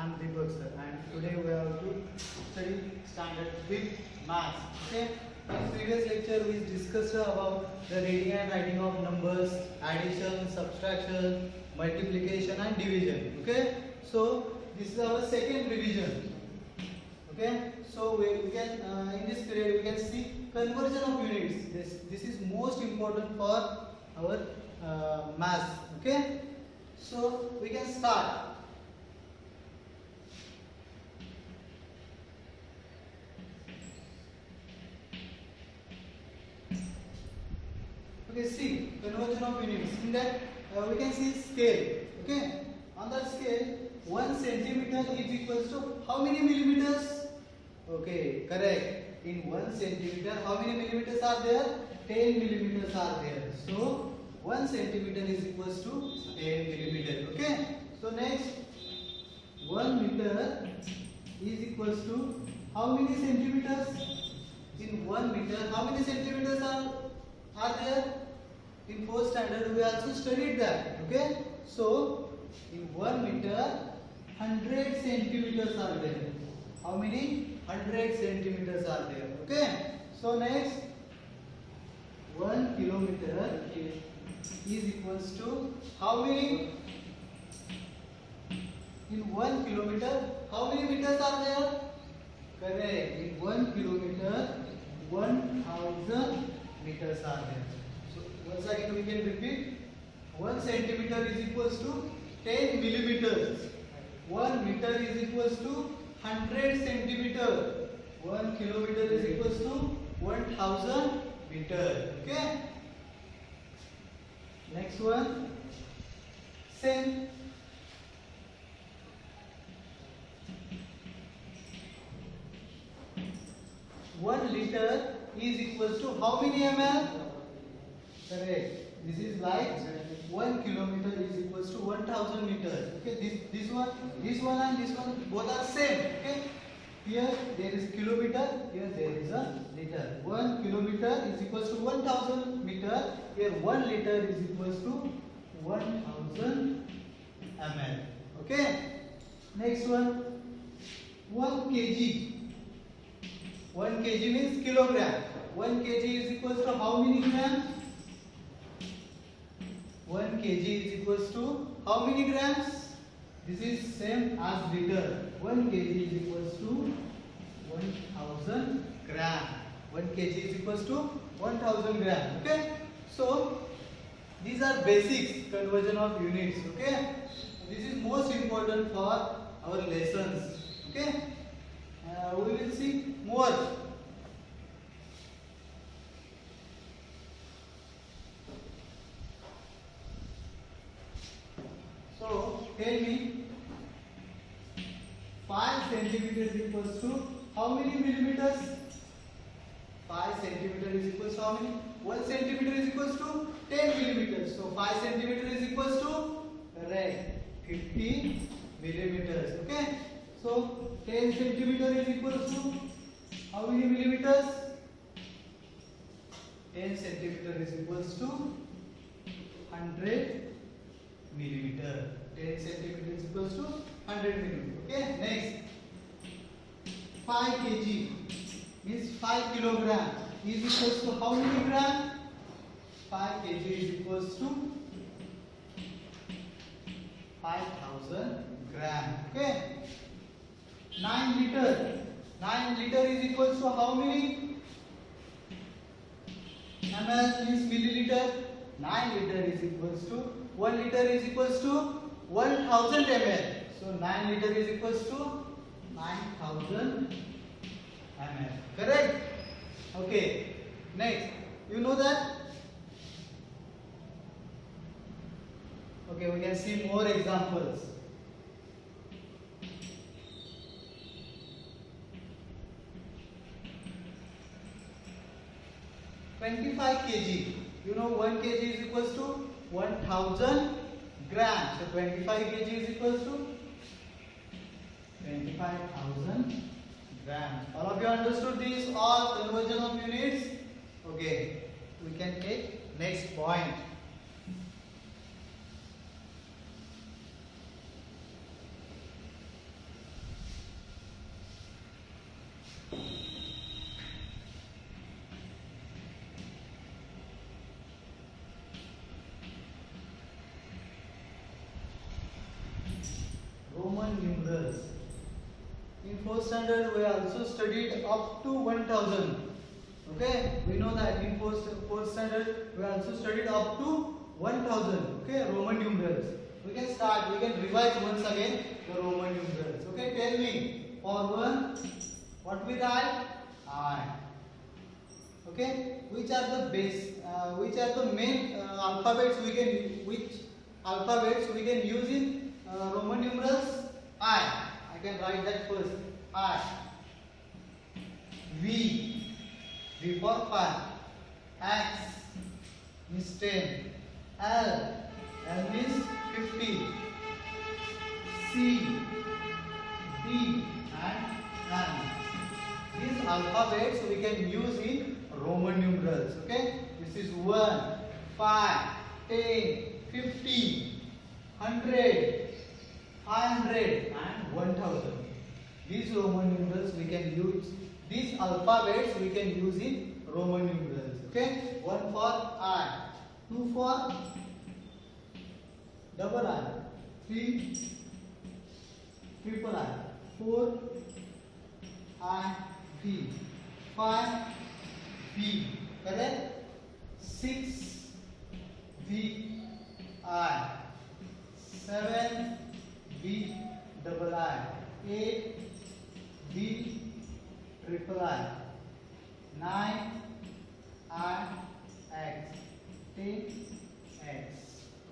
I'm Deepak sir, and today we have to study standard with maths. Okay. In previous lecture we discussed about the reading and writing of numbers, addition, subtraction, multiplication and division. Okay. So this is our second revision. Okay. So we can in this period we can see conversion of units. This is most important for our maths. Okay. So we can start. Okay, see conversion of units. In that we can see scale. Okay, on that scale, 1 centimeter is equals to how many millimeters? Okay, correct. In 1 centimeter, how many millimeters are there? 10 millimeters are there. So 1 centimeter is equals to 10 millimeter. Okay. So next, 1 meter is equals to how many centimeters? In 1 meter, how many centimeters are there? In 4th standard we also studied that. Okay. So in 1 meter 100 centimeters are there. How many? 100 centimeters are there. Okay. So next, 1 kilometer is equals to how many? In 1 kilometer how many meters are there? Correct. In 1 kilometer 1000 meters are there. So once again we can repeat. 1 centimeter is equals to 10 millimeters. 1 meter is equals to 100 centimeter. 1 kilometer is equals to 1000 meter. Okay. Next one. Same. One liter is equals to how many ml? Correct. This is like 1 kilometer is equals to 1000 meters. Okay. This one and this one both are same. Okay. Here there is kilometer. Here there is a liter. 1 kilometer is equals to 1000 meter. Here 1 liter is equals to 1000 ml. Okay. Next one. 1 kg. 1 kg means kilogram. 1 kg is equals to how many grams? 1 kg is equals to how many grams? This is same as liter. 1 kg is equals to 1000 gram. 1 kg is equals to 1000 gram. Okay. So these are basics conversion of units. Okay. This is most important for our lessons. Okay. We will see more. So tell me, 5 centimeters equals to how many millimeters? 5 centimeters is equals to how many? 1 centimeter is equals to 10 millimeters. So 5 centimeters is equals to, correct, 50 millimeters. Okay. So 10 centimeter is equals to how many millimeters? 10 centimeter is equals to 100 millimeter. 10 centimeter is equals to 100 millimeter. Okay. Next, 5 kg means 5 kilogram is equals to how many gram? 5 kg is equals to 5000 gram. Okay. 9 liter. 9 liter is equals to how many? ml means milliliter. 9 liter is equals to 1 liter is equals to 1000 ml. So 9 liter is equals to 9000 ml. Correct? Okay. Next, you know that? Okay, we can see more examples. 25 kg. You know 1 kg is equals to 1000 grams. So 25 kg is equals to 25,000 grams. All of you understood this? All conversion of units? Okay. We can take next point. Roman numerals. In 4th standard, we also studied up to 1000. Okay, we know that in 4th standard, we also studied up to 1000. Okay, Roman numerals. We can start, we can revise once again the Roman numerals. Okay, tell me, for 1, what we write? I. Okay, which are the main alphabets which alphabets we can use in Roman numerals? I can write that first. I. V for 5. X means 10. L means 50. C, D and M. These alphabets we can use in Roman numerals. Okay, this is 1, 5, 10, 50, 100, 500 and 1000. These Roman numerals we can use. These alphabets we can use in Roman numerals. Okay, 1 for I, 2 for double I, 3 triple I, 4 I V, 5 V, correct? 6 V I, 7 V double I, 8 V triple I, 9 I X, 10 X.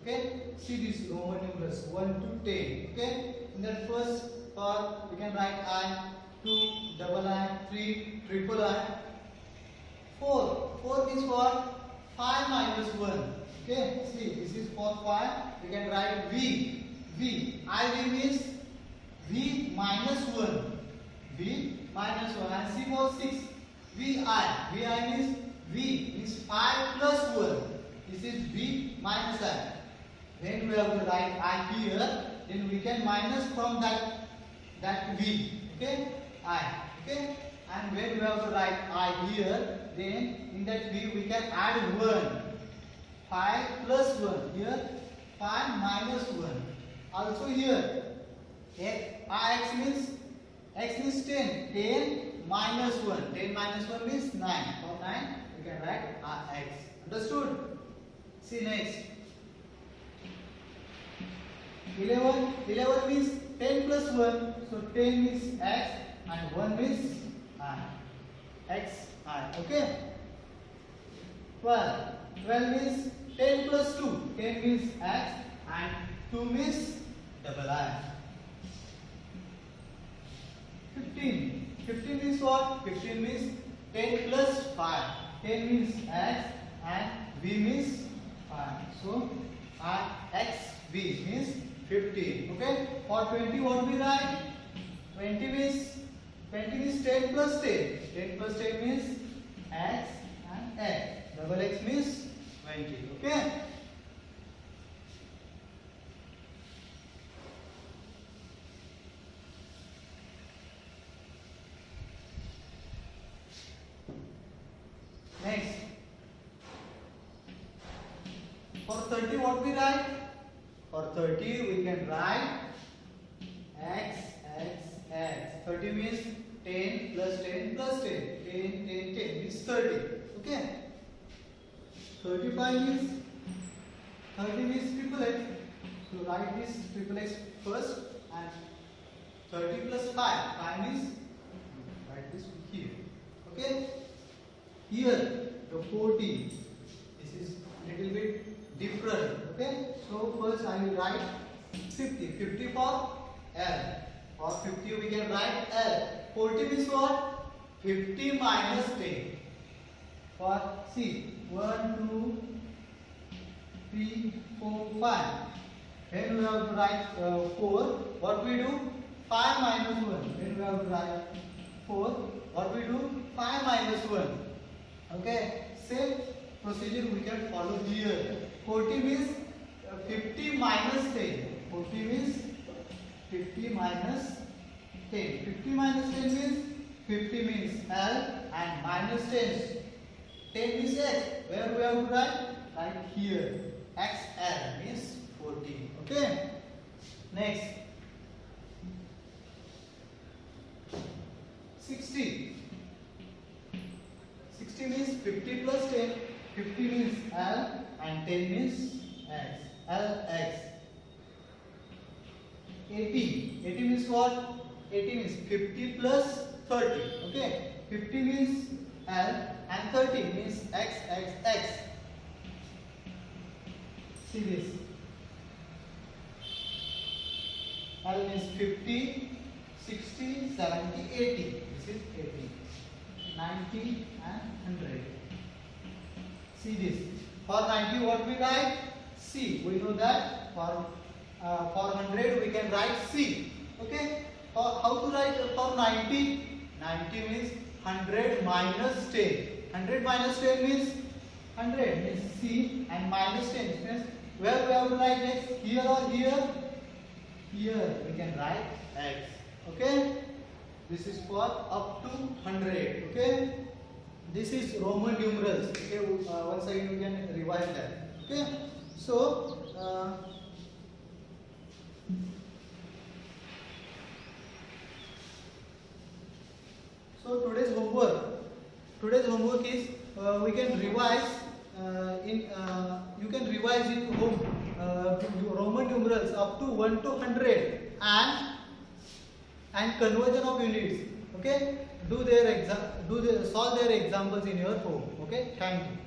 Okay, see this Roman numerals 1 to 10. Okay, in that first part we can write I, 2 double I, 3 triple I, 4 is for 5 minus 1. Okay, see this is for 5. We can write V. IV means V minus 1. V minus 1. And C for 6. VI means V means 5 plus 1. This is V minus I. Then we have to write I here. Then we can minus from that V. Okay, I. Okay, and when we have to write I here, then in that V we can add 1. 5 plus 1. Here 5 minus 1. Also here X means 10. 10 minus 1. 10 minus 1 means 9. For 9 we can write X. Understood? See next. 11 means 10 plus 1. So 10 means X and 1 means I. X I. Okay. 12 means 10 plus 2. 10 means X and 2 means double I. 15 means what? 15 means 10 plus 5. 10 means X and V means 5. So X V means 15. Okay. For 20 what we write? 20 means 10 plus 10. 10 plus 10 means X and X. Double X means 20. Okay. Next. For 30 what we write? For 30 we can write X. 30 means 10 plus 10 plus 10. 10 is 30. Okay. 35 means 30 means triple X. So write this triple X first and 30 plus 5. 5 means write this here. Okay. Here the 40. This is little bit different. Okay. So first I will write 50. 50 for L. For 50 we can write L. 40 means what? 50 minus 10. For C. 1, 2, 3, 4, 5. Then we have to write 4. What we do? 5 minus 1. Then we have to write 4. What we do? 5 minus 1. Okay. Same procedure we can follow here. 40 means 50 minus 10. 40 means 50 minus 10. 50 minus 10 means 50 means L, and minus 10. 10 means X. Where we have to write? Right here. XL means 14. Okay. Next. 60. 60 means 50 plus 10. 50 means L and 10 means X. LX. 80. 80 means what? 80 means 50 plus 30. Okay. 50 means L and 30 means XXX. See this. L means 50, 60, 70, 80. This is 80. 90 and 100. See this. For 90 what we write? C. We know that for 100 we can write C. Okay. How to write for 90? 90 means 100 minus 10. 100 minus 10 means 100 means C, and minus 10 means where we have to write X? Here or here? Here we can write X. Okay. This is for up to 100. Okay. This is Roman numerals. Okay. Once again we can revise that. Okay. So. So today's homework is we can revise you can revise in home Roman numerals up to 1 to 100 and conversion of units. Okay, solve their examples in your home. Okay, thank you.